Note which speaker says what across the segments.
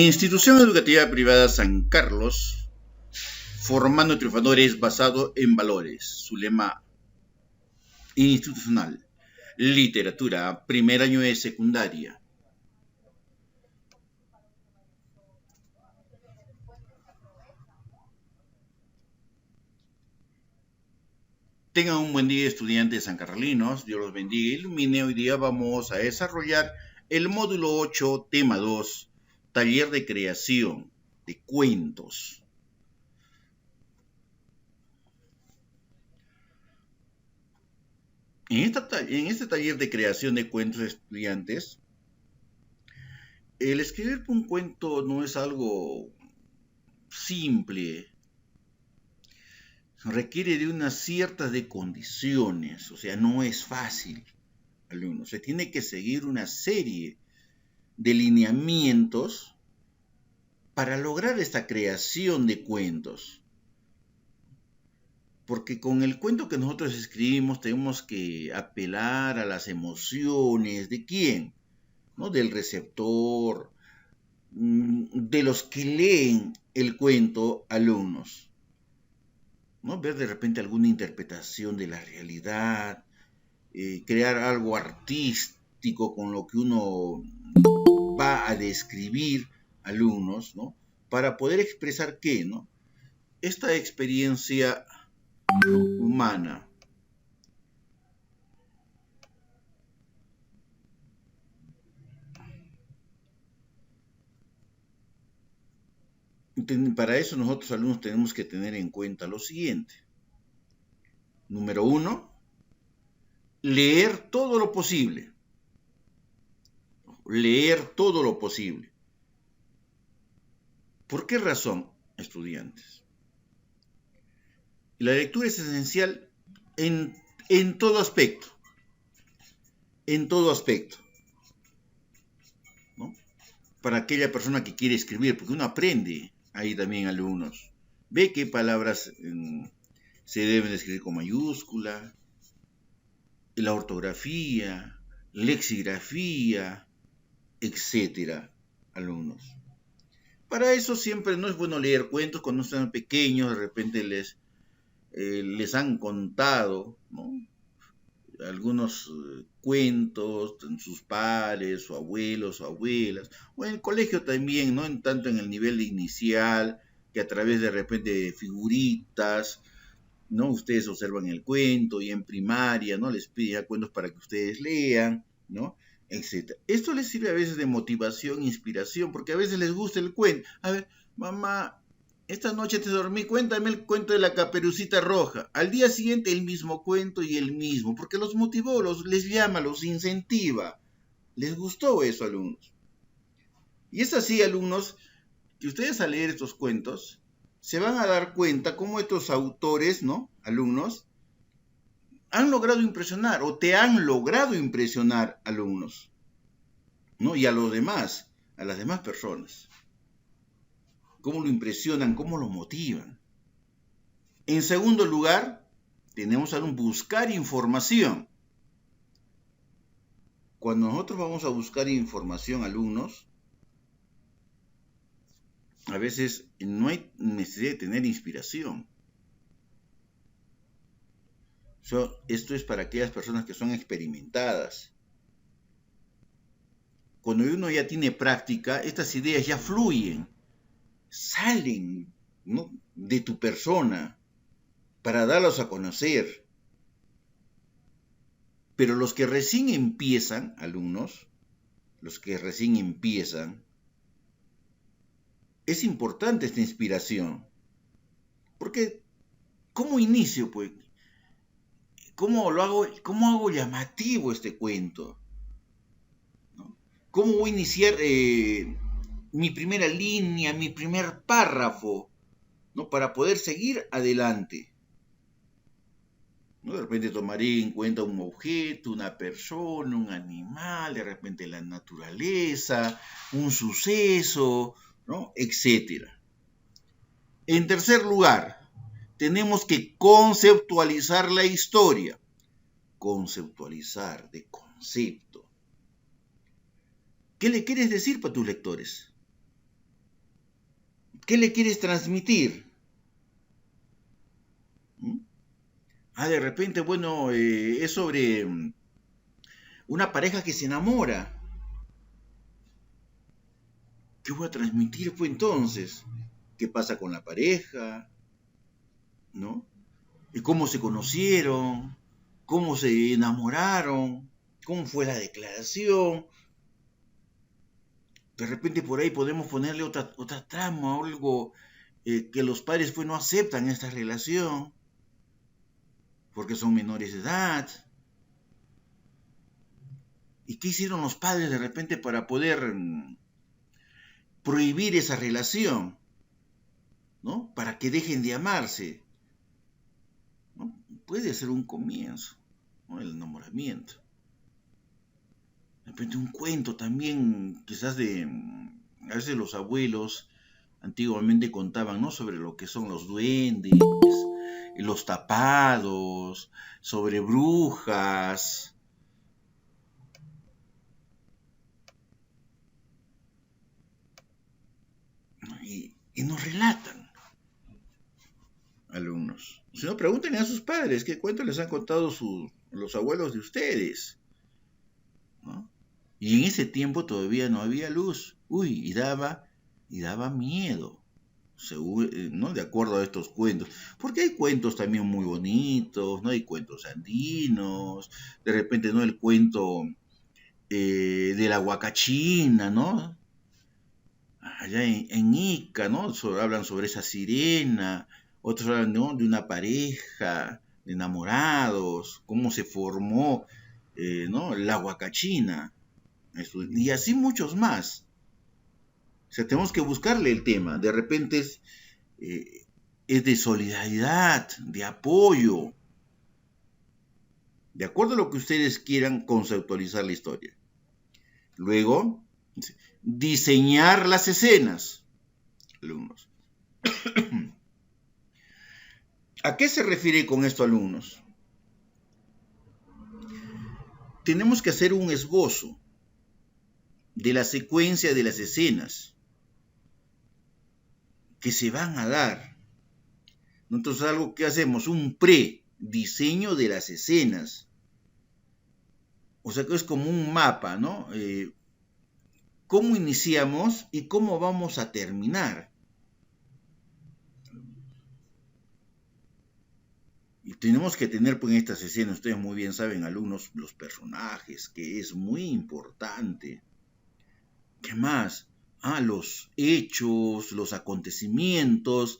Speaker 1: Institución Educativa Privada San Carlos, formando triunfadores basado en valores. Su lema institucional: literatura, primer año de secundaria. Tengan un buen día, estudiantes sancarlinos. Dios los bendiga y ilumine. Hoy día vamos a desarrollar el módulo 8, tema 2, taller de creación de cuentos. En este taller de creación de cuentos, estudiantes, el escribir un cuento no es algo simple. Requiere de unas ciertas de condiciones, o sea, no es fácil, alumnos. Se tiene que seguir una serie de lineamientos para lograr esta creación de cuentos. Porque con el cuento que nosotros escribimos tenemos que apelar a las emociones. ¿De quién? ¿No? Del receptor, de los que leen el cuento, alumnos. ¿No? Ver de repente alguna interpretación de la realidad, crear algo artístico con lo que uno va a describir, alumnos, ¿no? Para poder expresar qué, ¿no? Esta experiencia humana. Para eso nosotros, alumnos, tenemos que tener en cuenta lo siguiente. Número 1, leer todo lo posible. Leer todo lo posible. ¿Por qué razón, estudiantes? La lectura es esencial en todo aspecto. En todo aspecto. ¿No? Para aquella persona que quiere escribir, porque uno aprende ahí también, alumnos. Ve qué palabras se deben escribir con mayúscula, la ortografía, lexigrafía, etcétera, alumnos. Para eso siempre no es bueno leer cuentos cuando están pequeños, de repente les han contado, ¿no? Algunos cuentos, sus padres, o abuelos, o abuelas, o en el colegio también, no tanto en el nivel inicial, que a través de repente de figuritas, ¿no? Ustedes observan el cuento, y en primaria, ¿no? Les piden ya cuentos para que ustedes lean, ¿no? Etcétera. Esto les sirve a veces de motivación, inspiración, porque a veces les gusta el cuento. A ver, mamá, esta noche te dormí, cuéntame el cuento de la Caperucita Roja. Al día siguiente el mismo cuento y el mismo, porque los motivó, les llama, los incentiva. Les gustó eso, alumnos. Y es así, alumnos, que ustedes al leer estos cuentos se van a dar cuenta cómo estos autores, ¿no? Alumnos, han logrado impresionar o te han logrado impresionar, alumnos, ¿no? Y a los demás, a las demás personas. Cómo lo impresionan, cómo lo motivan. En segundo lugar, tenemos a buscar información. Cuando nosotros vamos a buscar información, alumnos, a veces no hay necesidad de tener inspiración. Esto es para aquellas personas que son experimentadas. Cuando uno ya tiene práctica, estas ideas ya fluyen, salen, ¿no? De tu persona para darlos a conocer. Pero los que recién empiezan, alumnos, los que recién empiezan, es importante esta inspiración. Porque, ¿cómo inicio, pues? ¿Cómo hago llamativo este cuento? ¿No? ¿Cómo voy a iniciar mi primera línea, mi primer párrafo, ¿no? Para poder seguir adelante? ¿No? De repente tomaré en cuenta un objeto, una persona, un animal, de repente la naturaleza, un suceso, ¿no? Etcétera. En tercer lugar, tenemos que conceptualizar la historia. Conceptualizar, de concepto. ¿Qué le quieres decir para tus lectores? ¿Qué le quieres transmitir? ¿Mm? De repente, bueno, es sobre una pareja que se enamora. ¿Qué voy a transmitir pues entonces? ¿Qué pasa con la pareja? ¿No? ¿Y cómo se conocieron? ¿Cómo se enamoraron? ¿Cómo fue la declaración? De repente por ahí podemos ponerle otra trama, algo que los padres pues no aceptan esta relación porque son menores de edad. ¿Y qué hicieron los padres de repente para poder prohibir esa relación? ¿No? Para que dejen de amarse. ¿No? Puede ser un comienzo, ¿no? El enamoramiento. De repente un cuento también, quizás a veces los abuelos antiguamente contaban, ¿no? Sobre lo que son los duendes, los tapados, sobre brujas. ¿No? Y nos relatan alumnos. Si no, pregunten a sus padres qué cuentos les han contado los abuelos de ustedes, ¿no? Y en ese tiempo todavía no había luz. Uy, y daba miedo, según, ¿no? De acuerdo a estos cuentos. Porque hay cuentos también muy bonitos, ¿no? Hay cuentos andinos, de repente, ¿no? El cuento de la huacachina, ¿no? Allá en Ica, ¿no? Hablan sobre esa sirena, otros hablan, ¿no? De una pareja de enamorados, cómo se formó, ¿no? La huacachina, y así muchos más. O sea, tenemos que buscarle el tema. De repente es de solidaridad, de apoyo, de acuerdo a lo que ustedes quieran conceptualizar la historia. Luego, diseñar las escenas, alumnos. ¿A qué se refiere con esto, alumnos? Tenemos que hacer un esbozo de la secuencia de las escenas que se van a dar. Entonces, algo que hacemos, un pre-diseño de las escenas. O sea que es como un mapa, ¿no? ¿Cómo iniciamos y cómo vamos a terminar? Y tenemos que tener pues, en estas escenas, ustedes muy bien saben, alumnos, los personajes, que es muy importante. ¿Qué más? Los hechos, los acontecimientos,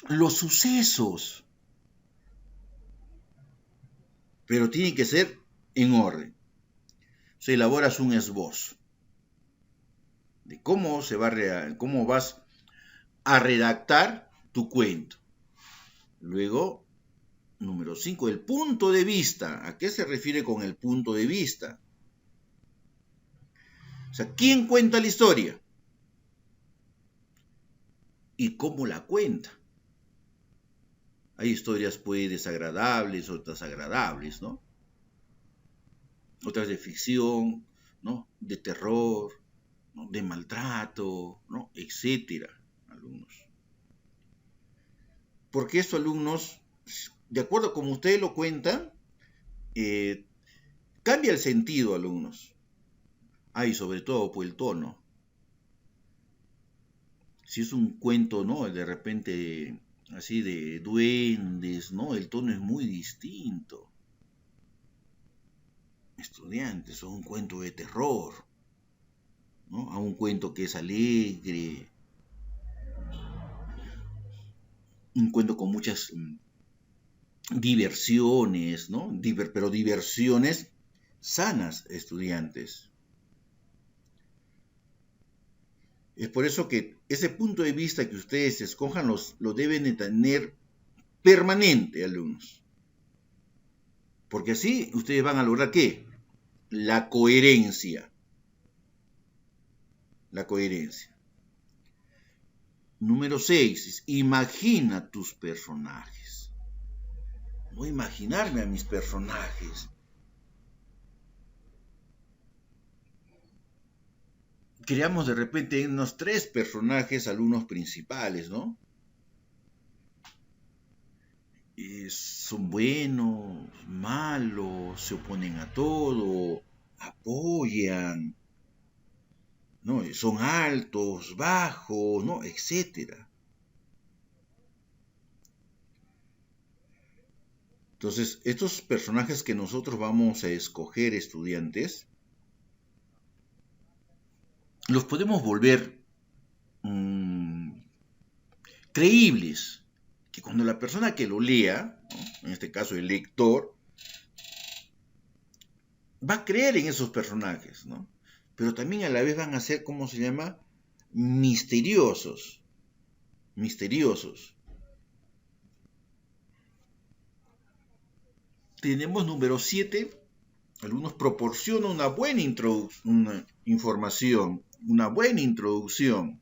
Speaker 1: los sucesos. Pero tiene que ser en orden. Se elaboras un esbozo de cómo vas a redactar tu cuento. Luego, número 5, el punto de vista. ¿A qué se refiere con el punto de vista? O sea, ¿quién cuenta la historia? ¿Y cómo la cuenta? Hay historias pues desagradables, otras agradables, ¿no? Otras de ficción, ¿no? De terror, ¿no? De maltrato, ¿no? Etcétera, alumnos. Porque esto, alumnos, de acuerdo a como ustedes lo cuentan, cambia el sentido, alumnos. Y sobre todo, pues el tono. Si es un cuento, ¿no? De repente, así de duendes, ¿no? El tono es muy distinto. Estudiantes, o un cuento de terror, ¿no? A un cuento que es alegre, un cuento con muchas diversiones, ¿no? Pero diversiones sanas, estudiantes. Es por eso que ese punto de vista que ustedes escojan lo deben de tener permanente, alumnos. Porque así ustedes van a lograr ¿qué? La coherencia. La coherencia. Número 6. Imagina tus personajes. Voy a imaginarme a mis personajes. creamos de repente unos 3 personajes, alumnos principales, ¿no? Son buenos, malos, se oponen a todo, apoyan, ¿no? Son altos, bajos, ¿no? Etcétera. Entonces, estos personajes que nosotros vamos a escoger, estudiantes, los podemos volver creíbles, que cuando la persona que lo lea, ¿no? En este caso el lector, va a creer en esos personajes, ¿no? Pero también a la vez van a ser, ¿cómo se llama? Misteriosos. Misteriosos. Tenemos número 7. Algunos proporcionan una buena información, una buena introducción.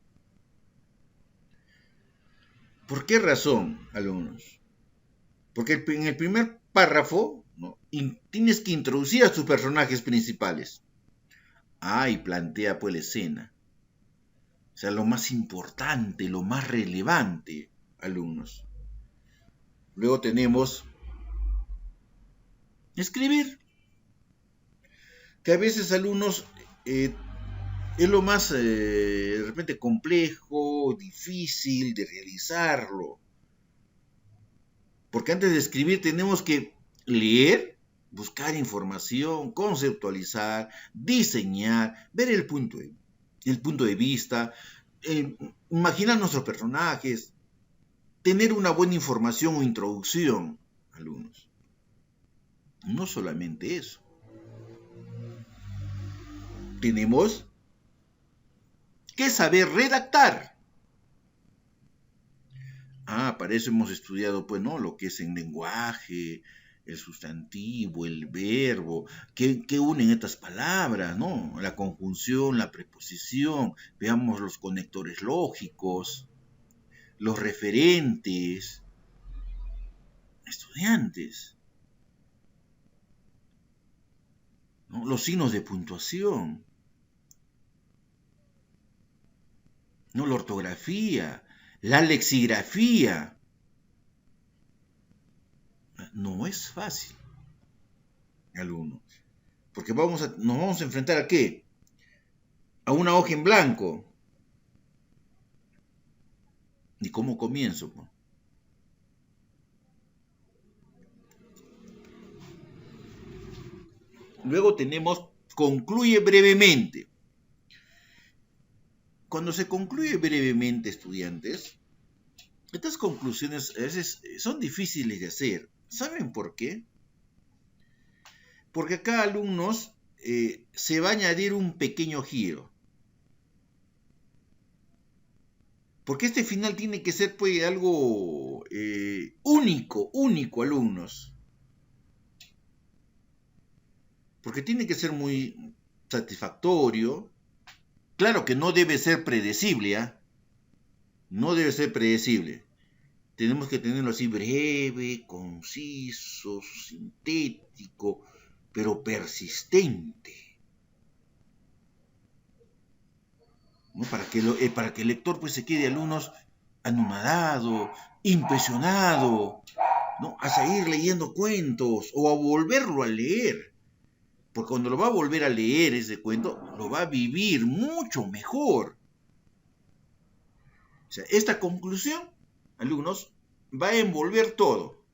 Speaker 1: ¿Por qué razón, alumnos? Porque en el primer párrafo, ¿no? Tienes que introducir a tus personajes principales. Y plantea pues la escena. O sea, lo más importante, lo más relevante, alumnos. Luego tenemos escribir, que a veces, alumnos, es lo más de repente complejo, difícil de realizarlo. Porque antes de escribir tenemos que leer, buscar información, conceptualizar, diseñar, ver el punto de vista, imaginar nuestros personajes, tener una buena información o introducción, alumnos. No solamente eso. Tenemos que saber redactar. Para eso hemos estudiado, pues, ¿no? Lo que es el lenguaje, el sustantivo, el verbo, ¿qué unen estas palabras, ¿no? La conjunción, la preposición, veamos los conectores lógicos, los referentes, estudiantes, ¿no? Los signos de puntuación, ¿no? La ortografía, la lexicografía. No es fácil, alumnos, porque nos vamos a enfrentar ¿a qué? A una hoja en blanco. ¿Y cómo comienzo? Luego tenemos concluye brevemente. Cuando se concluye brevemente, estudiantes, estas conclusiones a veces son difíciles de hacer. ¿Saben por qué? Porque acá, alumnos, se va a añadir un pequeño giro. Porque este final tiene que ser, pues, algo único, alumnos. Porque tiene que ser muy satisfactorio. Claro que no debe ser predecible, ¿eh? No debe ser predecible. Tenemos que tenerlo así breve, conciso, sintético, pero persistente, ¿no? Para que el lector pues se quede, alumnos, anonadado, impresionado, ¿no? A seguir leyendo cuentos o a volverlo a leer. Porque cuando lo va a volver a leer ese cuento, lo va a vivir mucho mejor. O sea, esta conclusión, alumnos, va a envolver todo.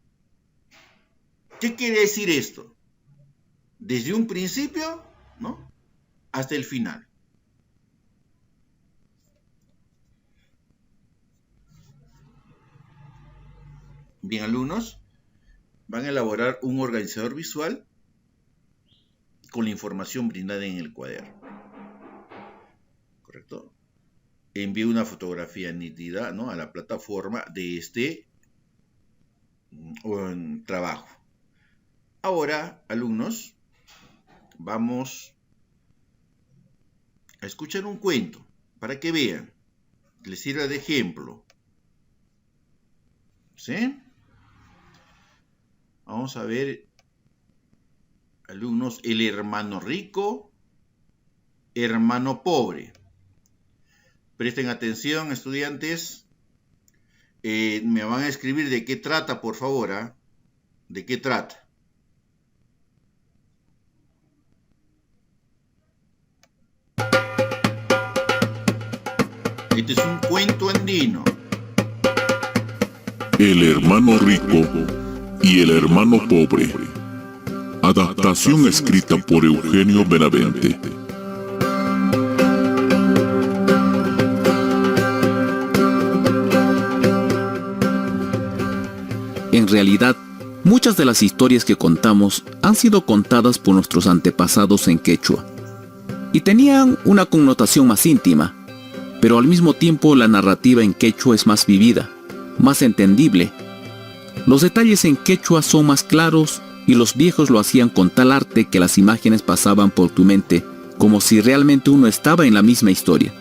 Speaker 1: ¿Qué quiere decir esto? Desde un principio, ¿no? Hasta el final. Bien, alumnos, van a elaborar un organizador visual con la información brindada en el cuaderno. ¿Correcto? Envíe una fotografía nítida, ¿no? A la plataforma de este trabajo. Ahora, alumnos, vamos a escuchar un cuento para que vean, les sirva de ejemplo. ¿Sí? Vamos a ver, alumnos, el hermano rico, hermano pobre. Presten atención, estudiantes. Me van a escribir de qué trata, por favor, ¿ah? ¿De qué trata? Este es un cuento andino.
Speaker 2: El hermano rico y el hermano pobre. Adaptación escrita por Eugenio Benavente.
Speaker 3: En realidad, muchas de las historias que contamos han sido contadas por nuestros antepasados en quechua y tenían una connotación más íntima, pero al mismo tiempo la narrativa en quechua es más vivida, más entendible. Los detalles en quechua son más claros y los viejos lo hacían con tal arte que las imágenes pasaban por tu mente como si realmente uno estaba en la misma historia.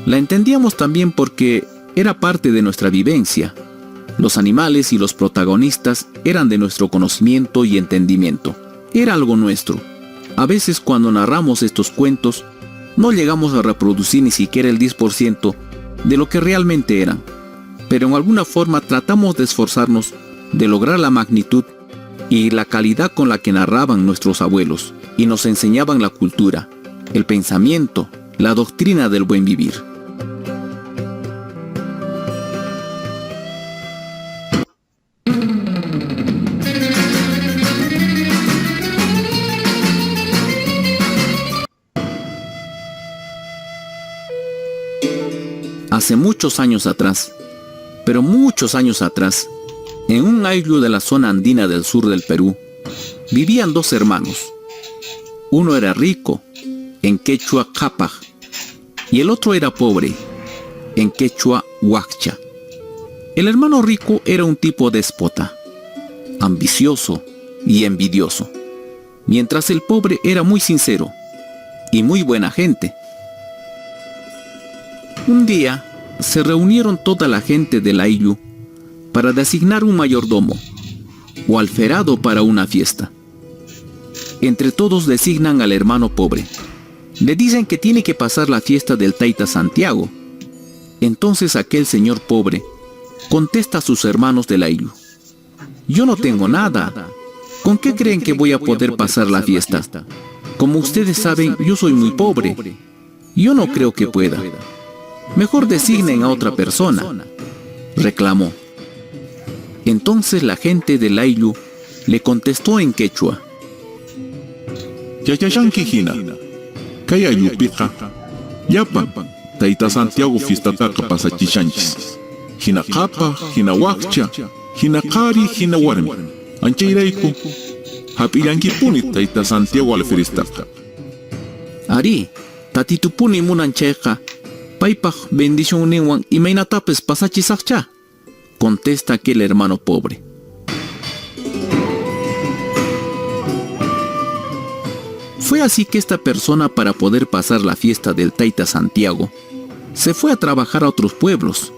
Speaker 3: La entendíamos también porque era parte de nuestra vivencia. Los animales y los protagonistas eran de nuestro conocimiento y entendimiento. Era algo nuestro. A veces cuando narramos estos cuentos, no llegamos a reproducir ni siquiera el 10% de lo que realmente eran. Pero en alguna forma tratamos de esforzarnos de lograr la magnitud y la calidad con la que narraban nuestros abuelos y nos enseñaban la cultura, el pensamiento, la doctrina del buen vivir. Hace muchos años atrás, pero muchos años atrás, en un ayllu de la zona andina del sur del Perú, vivían dos hermanos. Uno era rico, en quechua Capaj, y el otro era pobre, en quechua Huaccha. El hermano rico era un tipo déspota, ambicioso y envidioso, mientras el pobre era muy sincero y muy buena gente. Un día se reunieron toda la gente del ayllu para designar un mayordomo o alferado para una fiesta. Entre todos designan al hermano pobre. Le dicen que tiene que pasar la fiesta del Taita Santiago. Entonces aquel señor pobre contesta a sus hermanos del ayllu: yo no tengo nada. ¿Con qué creen que voy a poder pasar la fiesta? Como ustedes saben, yo soy muy pobre. Yo no creo que pueda. Mejor designen a otra persona, reclamó. Entonces la gente del ayllu le contestó en quechua:
Speaker 2: Yayashanki hina, kaya ayupija, yapa, Taita Santiago fiestataqa pasachishanchis. Hina qapa, hina huaccha, hina qari, hina warmi. Anchayrayku, hapillankipuni Taita Santiago alferestaqa.
Speaker 3: Ari, tatitupuni munanchayqa, paypaq bendición ninwan imaynatapis pasachisaqcha, contesta aquel hermano pobre. Fue así que esta persona, para poder pasar la fiesta del Taita Santiago, se fue a trabajar a otros pueblos.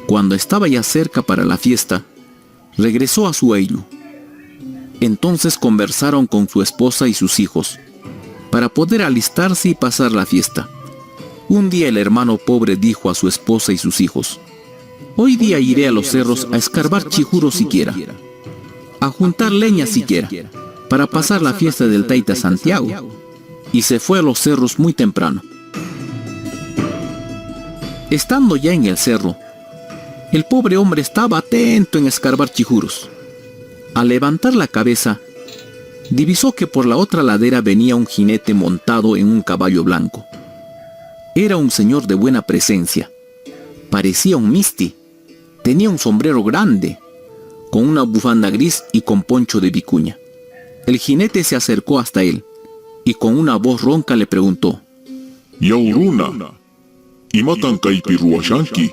Speaker 3: Cuando estaba ya cerca para la fiesta, regresó a su ayllu. Entonces conversaron con su esposa y sus hijos para poder alistarse y pasar la fiesta. Un día el hermano pobre dijo a su esposa y sus hijos: hoy día iré a los cerros a escarbar chijuros siquiera, a juntar leña siquiera, para pasar la fiesta del Taita Santiago. Y se fue a los cerros muy temprano. Estando ya en el cerro, el pobre hombre estaba atento en escarbar chijuros. Al levantar la cabeza, divisó que por la otra ladera venía un jinete montado en un caballo blanco. Era un señor de buena presencia. Parecía un misti. Tenía un sombrero grande, con una bufanda gris y con poncho de vicuña. El jinete se acercó hasta él y con una voz ronca le preguntó:
Speaker 2: Yauruna, imatan kaipiruashanki.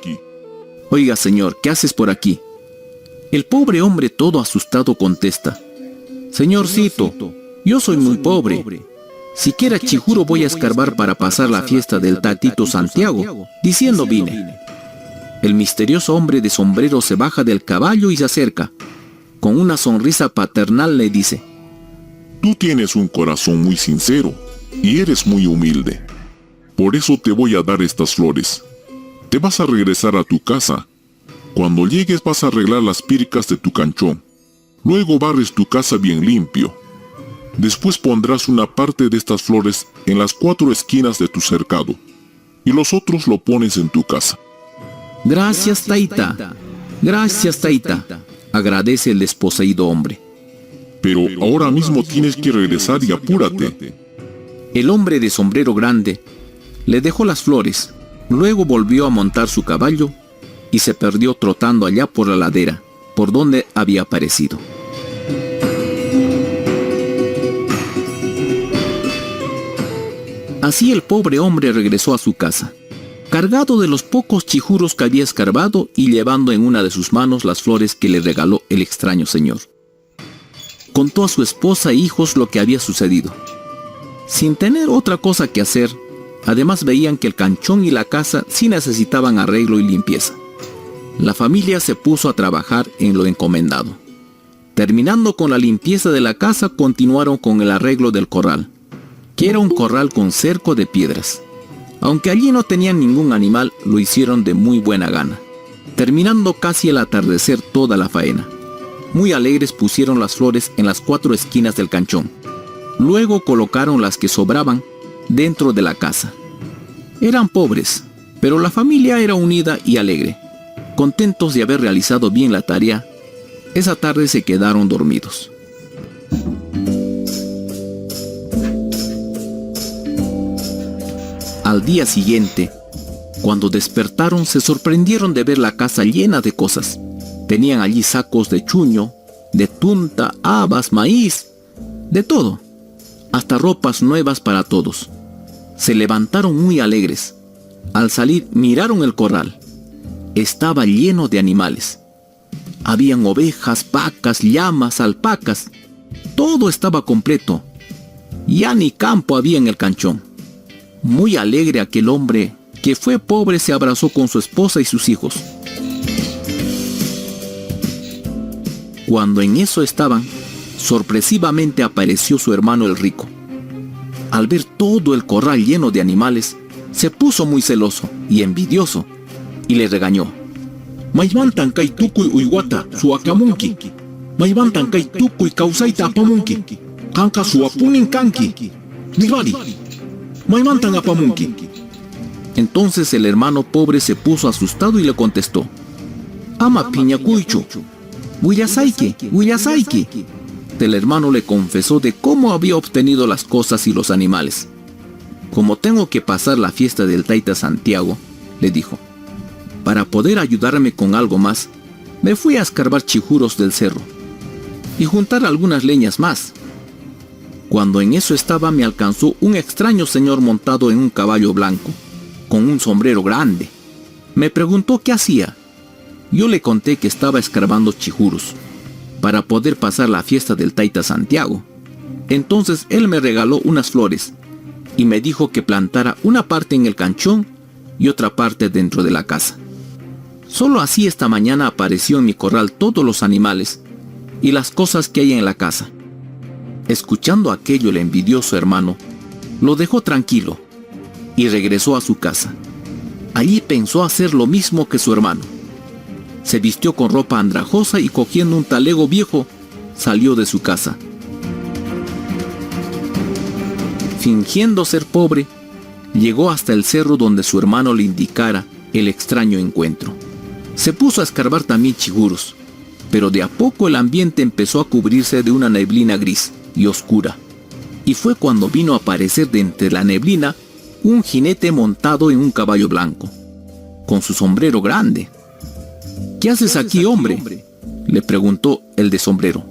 Speaker 3: oiga señor, ¿qué haces por aquí? El pobre hombre todo asustado contesta: señorcito, yo soy muy pobre. Siquiera chijuro voy a escarbar para pasar la fiesta del Tatito Santiago, diciendo vine. El misterioso hombre de sombrero se baja del caballo y se acerca. Con una sonrisa paternal le dice:
Speaker 2: tú tienes un corazón muy sincero y eres muy humilde. Por eso te voy a dar estas flores, te vas a regresar a tu casa. Cuando llegues vas a arreglar las pircas de tu canchón. Luego barres tu casa bien limpio. Después pondrás una parte de estas flores en las 4 esquinas de tu cercado, y los otros lo pones en tu casa.
Speaker 3: Gracias, Taita. Gracias, Taita, agradece el desposeído hombre.
Speaker 2: Pero ahora mismo tienes que regresar y apúrate.
Speaker 3: El hombre de sombrero grande le dejó las flores, luego volvió a montar su caballo y se perdió trotando allá por la ladera, por donde había aparecido. Así el pobre hombre regresó a su casa, cargado de los pocos chijuros que había escarbado y llevando en una de sus manos las flores que le regaló el extraño señor. Contó a su esposa e hijos lo que había sucedido. Sin tener otra cosa que hacer, además veían que el canchón y la casa sí necesitaban arreglo y limpieza. La familia se puso a trabajar en lo encomendado. Terminando con la limpieza de la casa, continuaron con el arreglo del corral, que era un corral con cerco de piedras. Aunque allí no tenían ningún animal, lo hicieron de muy buena gana, terminando casi al atardecer toda la faena. Muy alegres pusieron las flores en las 4 esquinas del canchón. Luego colocaron las que sobraban dentro de la casa. Eran pobres, pero la familia era unida y alegre. Contentos de haber realizado bien la tarea, esa tarde se quedaron dormidos. Al día siguiente, cuando despertaron, se sorprendieron de ver la casa llena de cosas. Tenían allí sacos de chuño, de tunta, habas, maíz, de todo, hasta ropas nuevas para todos. Se levantaron muy alegres. Al salir miraron el corral. Estaba lleno de animales. Habían ovejas, vacas, llamas, alpacas. Todo estaba completo. Ya ni campo había en el canchón. Muy alegre aquel hombre, que fue pobre, se abrazó con su esposa y sus hijos. Cuando en eso estaban, sorpresivamente apareció su hermano el rico. Al ver todo el corral lleno de animales, se puso muy celoso y envidioso, y le regañó. Maivantan kai tukuy uywata suakamunki. Maivantan kai tukuy kausaita apamunki. Kanka suapunin kanki. Nilvari. Maivantan apamunki. Entonces el hermano pobre se puso asustado y le contestó. Ama piñacuicho. Huillasaike, Huillasaike. El hermano le confesó de cómo había obtenido las cosas y los animales. Como tengo que pasar la fiesta del Taita Santiago, le dijo, para poder ayudarme con algo más, me fui a escarbar chijuros del cerro y juntar algunas leñas más. Cuando en eso estaba, me alcanzó un extraño señor montado en un caballo blanco, con un sombrero grande. Me preguntó qué hacía. Yo le conté que estaba escarbando chijuros para poder pasar la fiesta del Taita Santiago. Entonces él me regaló unas flores y me dijo que plantara una parte en el canchón y otra parte dentro de la casa. Solo así esta mañana apareció en mi corral todos los animales y las cosas que hay en la casa. Escuchando aquello, el envidioso hermano lo dejó tranquilo y regresó a su casa. Allí pensó hacer lo mismo que su hermano. Se vistió con ropa andrajosa y cogiendo un talego viejo, salió de su casa. Fingiendo ser pobre, llegó hasta el cerro donde su hermano le indicara el extraño encuentro. Se puso a escarbar también chijuros, pero de a poco el ambiente empezó a cubrirse de una neblina gris y oscura. Y fue cuando vino a aparecer de entre la neblina un jinete montado en un caballo blanco, con su sombrero grande. ¿Qué haces aquí, hombre?, le preguntó el de sombrero.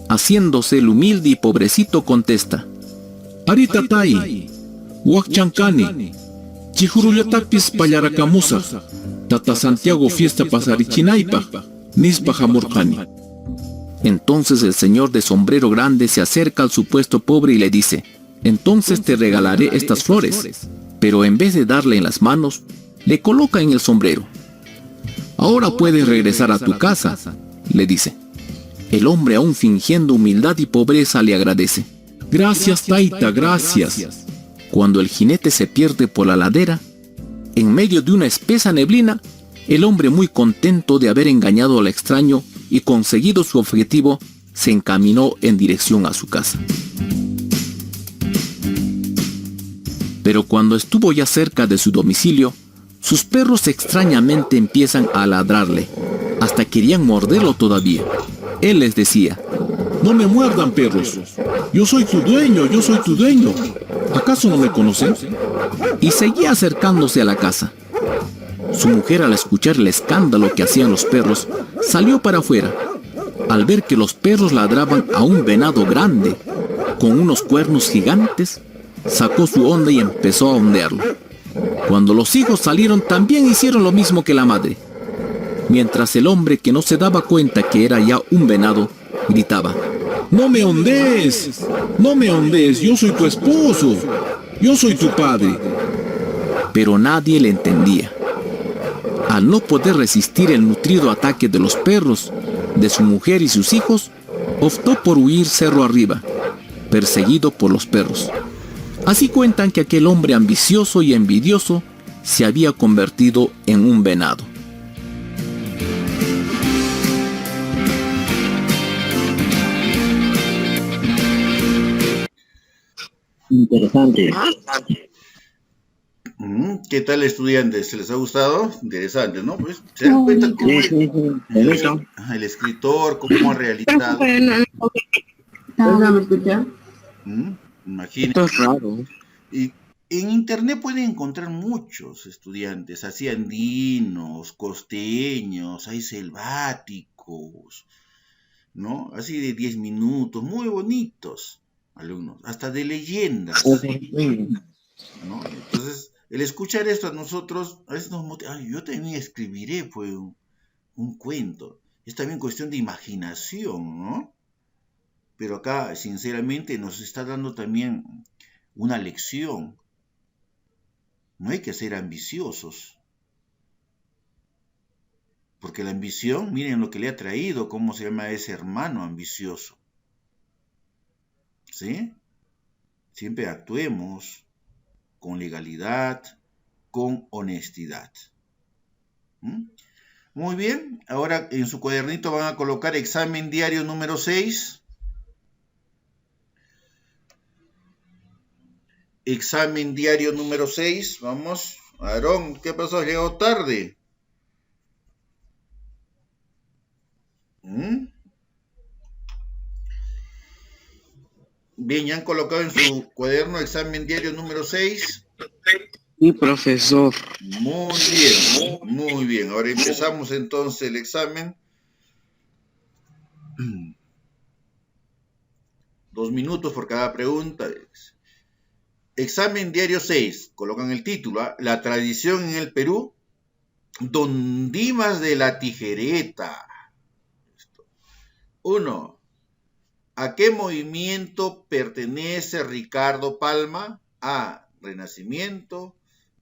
Speaker 3: Haciéndose el humilde y pobrecito, contesta. Aritatay, Huachancani, Chijurullatapis Payarakamusa, Tata Santiago fiesta pasarichinaipa, Nispa Jamurjani. Entonces el señor de sombrero grande se acerca al supuesto pobre y le dice, entonces te regalaré estas flores, pero en vez de darle en las manos, le coloca en el sombrero. Ahora puedes regresar a tu casa, le dice. El hombre, aún fingiendo humildad y pobreza, le agradece. Gracias, Taita, gracias. Cuando el jinete se pierde por la ladera, En medio de una espesa neblina, el hombre, muy contento de haber engañado al extraño y conseguido su objetivo, se encaminó en dirección a su casa. Pero cuando estuvo ya cerca de su domicilio, sus perros extrañamente empiezan a ladrarle. Hasta querían morderlo todavía. Él les decía:
Speaker 2: No me muerdan, perros. Yo soy tu dueño, yo soy tu dueño. ¿Acaso no me conocen?
Speaker 3: y seguía acercándose a la casa. Su mujer, al escuchar el escándalo que hacían los perros, salió para afuera. Al ver que los perros ladraban a un venado grande, con unos cuernos gigantes, sacó su honda y empezó a ondearlo. Cuando los hijos salieron, también hicieron lo mismo que la madre. Mientras el hombre, que no se daba cuenta que era ya un venado, gritaba:
Speaker 2: No me ondees, no me ondees, yo soy tu esposo, yo soy tu padre.
Speaker 3: pero nadie le entendía. Al no poder resistir el nutrido ataque de los perros, de su mujer y sus hijos, optó por huir cerro arriba, perseguido por los perros. Así cuentan que aquel hombre ambicioso y envidioso se había convertido en un venado.
Speaker 4: Interesante.
Speaker 1: ¿Qué tal, estudiantes? ¿Se les ha gustado? Interesante, ¿no? Pues se dan cuenta cómo
Speaker 4: Sí, sí, sí. Bonito.
Speaker 1: el escritor, cómo ha realizado.
Speaker 5: ¿No me escucha?
Speaker 1: Imagínense.
Speaker 4: Esto es raro.
Speaker 1: Y en internet pueden encontrar muchos estudiantes, así andinos, costeños, hay selváticos, ¿no? Así de 10 minutos, muy bonitos, alumnos, hasta de leyendas, ¿no? Entonces, el escuchar esto a nosotros, a veces nos motiva: "Ay, yo también escribiré, pues, un cuento". Es también cuestión de imaginación, ¿no? Pero acá, sinceramente, nos está dando también una lección. No hay que ser ambiciosos, porque la ambición, miren lo que le ha traído, cómo se llama ese hermano ambicioso, ¿sí? Siempre actuemos con legalidad, con honestidad. Muy bien, ahora en su cuadernito van a colocar examen diario número 6. Examen diario número 6, vamos. Aarón, ¿qué pasó? ¿Has llegado tarde? Bien, ya han colocado en su cuaderno examen diario número 6.
Speaker 4: Sí, profesor.
Speaker 1: Muy bien, muy bien. Ahora empezamos entonces el examen. 2 minutos por cada pregunta. Examen diario 6. Colocan el título: La tradición en el Perú. Don Dimas de la Tijereta. 1. ¿A qué movimiento pertenece Ricardo Palma? A. Renacimiento.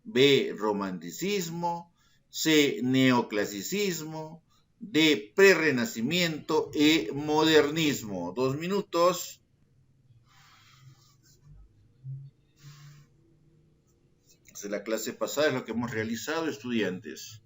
Speaker 1: B. Romanticismo. C. Neoclasicismo. D. Prerrenacimiento. E. Modernismo. 2 minutos. De la clase pasada es lo que hemos realizado, estudiantes.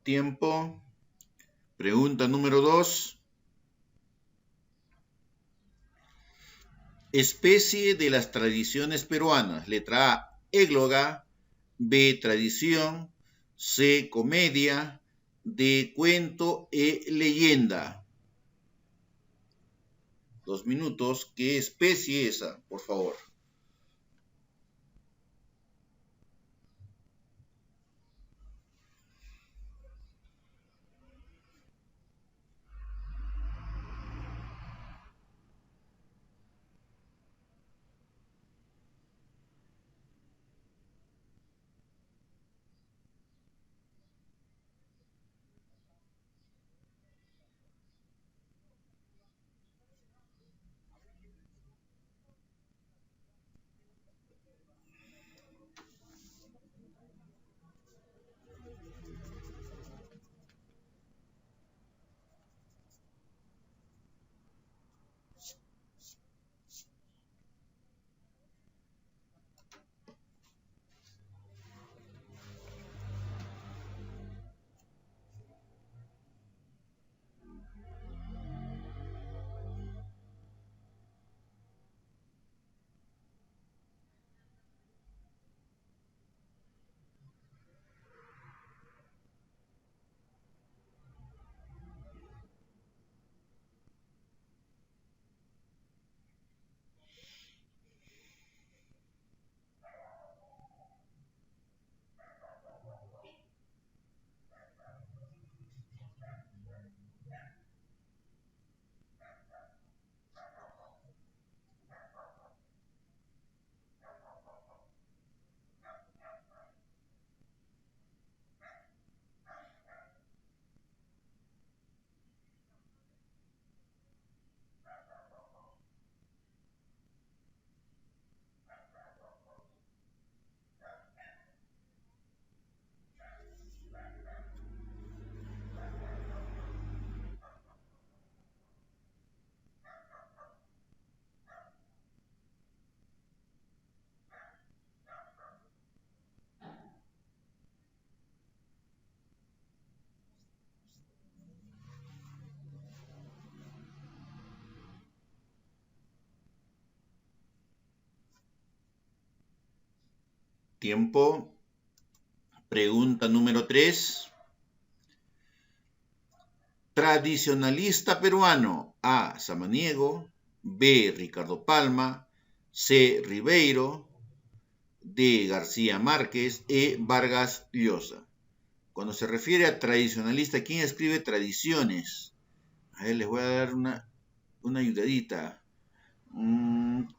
Speaker 1: Tiempo. Pregunta número 2. Especie de las tradiciones peruanas. Letra A, égloga. B, tradición. C, comedia. D, cuento. E, leyenda. 2 minutos. ¿Qué especie esa? Por favor. Tiempo. Pregunta número 3. Tradicionalista peruano. A, Samaniego. B, Ricardo Palma. C, Ribeiro. D, García Márquez. E, Vargas Llosa. Cuando se refiere a tradicionalista, ¿quién escribe tradiciones? A ver, les voy a dar una ayudadita.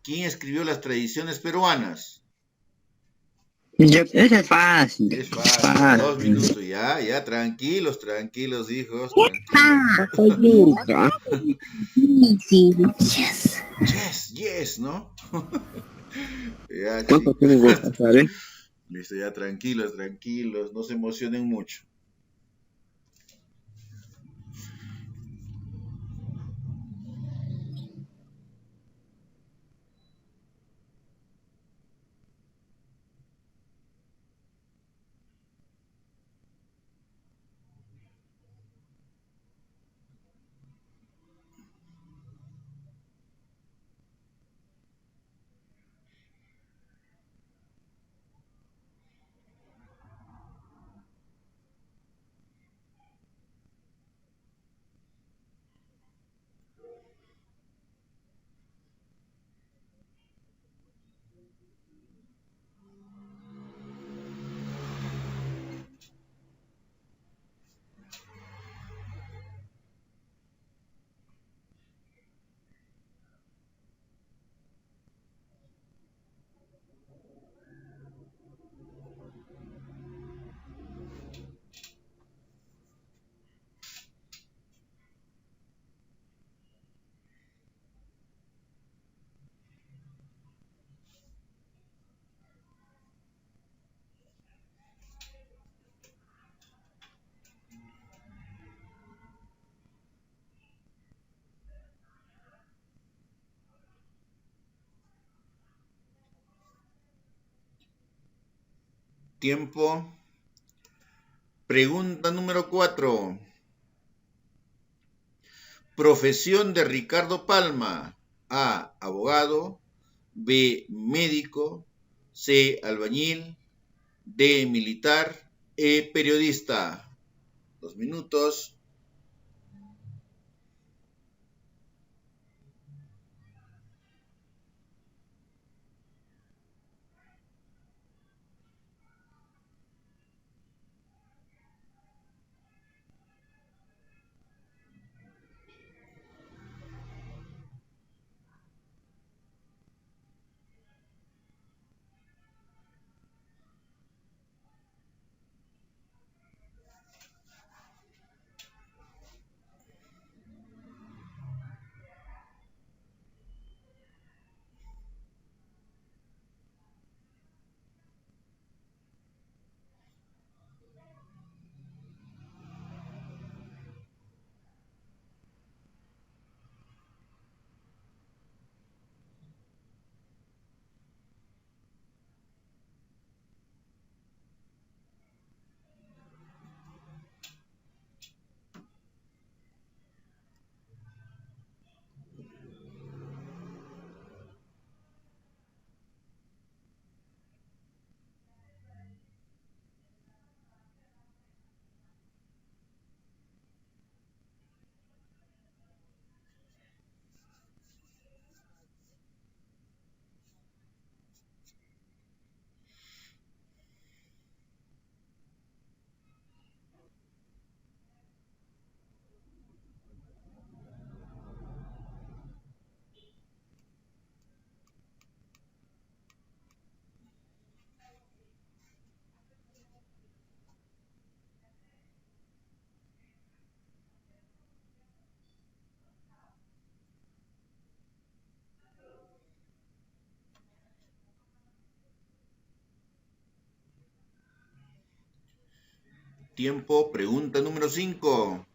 Speaker 1: ¿Quién escribió las tradiciones peruanas?
Speaker 4: Ese es fácil.
Speaker 1: Es fácil, 2 minutos, ya, tranquilos, hijos, tranquilos.
Speaker 4: Soy Luca.
Speaker 5: Sí, yes.
Speaker 1: Yes, ¿no? Ya,
Speaker 4: ¿Cuánto
Speaker 1: chicos.
Speaker 4: tiempo va a pasar,
Speaker 1: Listo, ya, tranquilos, no se emocionen mucho. Tiempo. Pregunta número 4. Profesión de Ricardo Palma. A, abogado. B, médico. C, albañil. D, militar. E, periodista. 2 minutos. Tiempo. Pregunta número 5.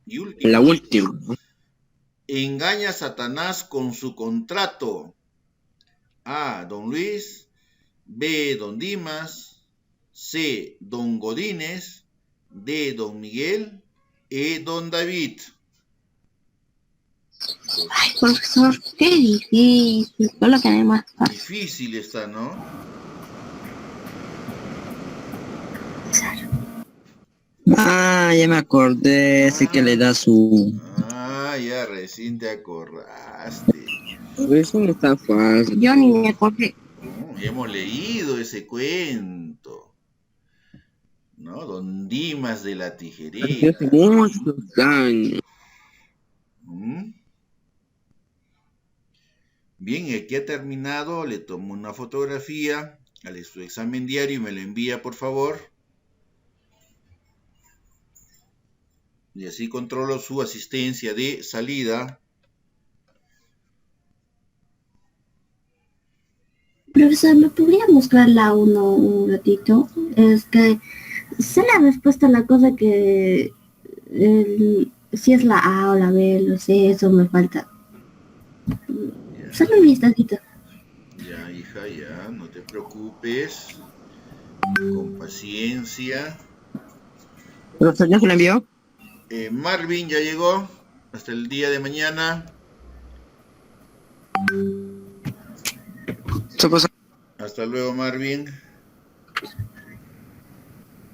Speaker 1: Y última.
Speaker 4: La última.
Speaker 1: Engaña a Satanás con su contrato. A, don Luis. B, don Dimas. C, don Godínez. D, don Miguel. E, don David.
Speaker 5: Ay, profesor, qué difícil. Colóquenme más fácil.
Speaker 1: Difícil está, ¿no?
Speaker 4: Ah, ya me acordé. Ese que le da su...
Speaker 1: Ah, ya recién te acordaste.
Speaker 4: Eso no está fácil.
Speaker 5: Yo ni me acordé.
Speaker 1: Hemos leído ese cuento, ¿no? Don Dimas de la
Speaker 4: Hace
Speaker 1: Tijereta.
Speaker 4: muchos años.
Speaker 1: ¿Mm? Bien, y aquí ha terminado. Le tomo una fotografía a su examen diario y me lo envía, por favor. Y así controlo su asistencia de salida.
Speaker 5: Profesor, ¿me podría mostrar la 1 un ratito? Es que sé la respuesta a la cosa que si es la A o la B, lo sé, eso me falta. Solo un vistacito.
Speaker 1: Ya, hija, ya, no te preocupes. Con paciencia.
Speaker 4: ¿Profesor ya se lo envió?
Speaker 1: Marvin ya llegó. Hasta el día de mañana. Hasta luego, Marvin.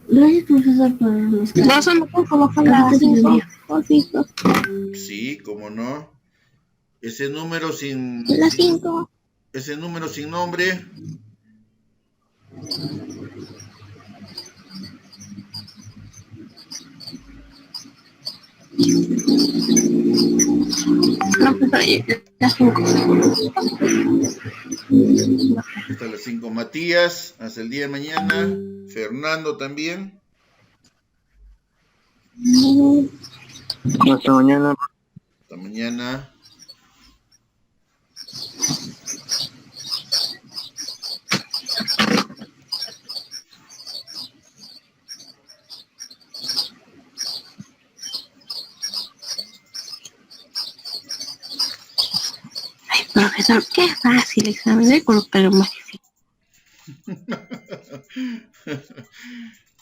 Speaker 5: Gracias, profesor, por mostrar.
Speaker 6: No, solo puedo colocar la 5.
Speaker 1: Sí, cómo no. Ese número sin...
Speaker 6: La 5.
Speaker 1: Ese número sin nombre.
Speaker 6: No, pues ahí, la 5.
Speaker 1: Hasta las 5. Matías, hasta el día de mañana. Fernando también.
Speaker 4: Hasta mañana.
Speaker 1: Hasta mañana.
Speaker 6: Ay, profesor, qué fácil examen. Voy a colocar más difícil.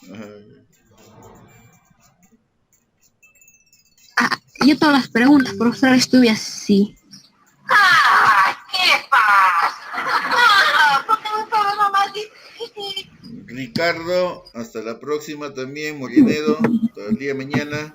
Speaker 1: Ay.
Speaker 6: yo todas las preguntas, profesora, estuve así.
Speaker 7: ¡Ay, qué pasa! ¿Por qué no todo lo más difícil?
Speaker 1: Ricardo, hasta la próxima también. Molinedo, todo el día mañana.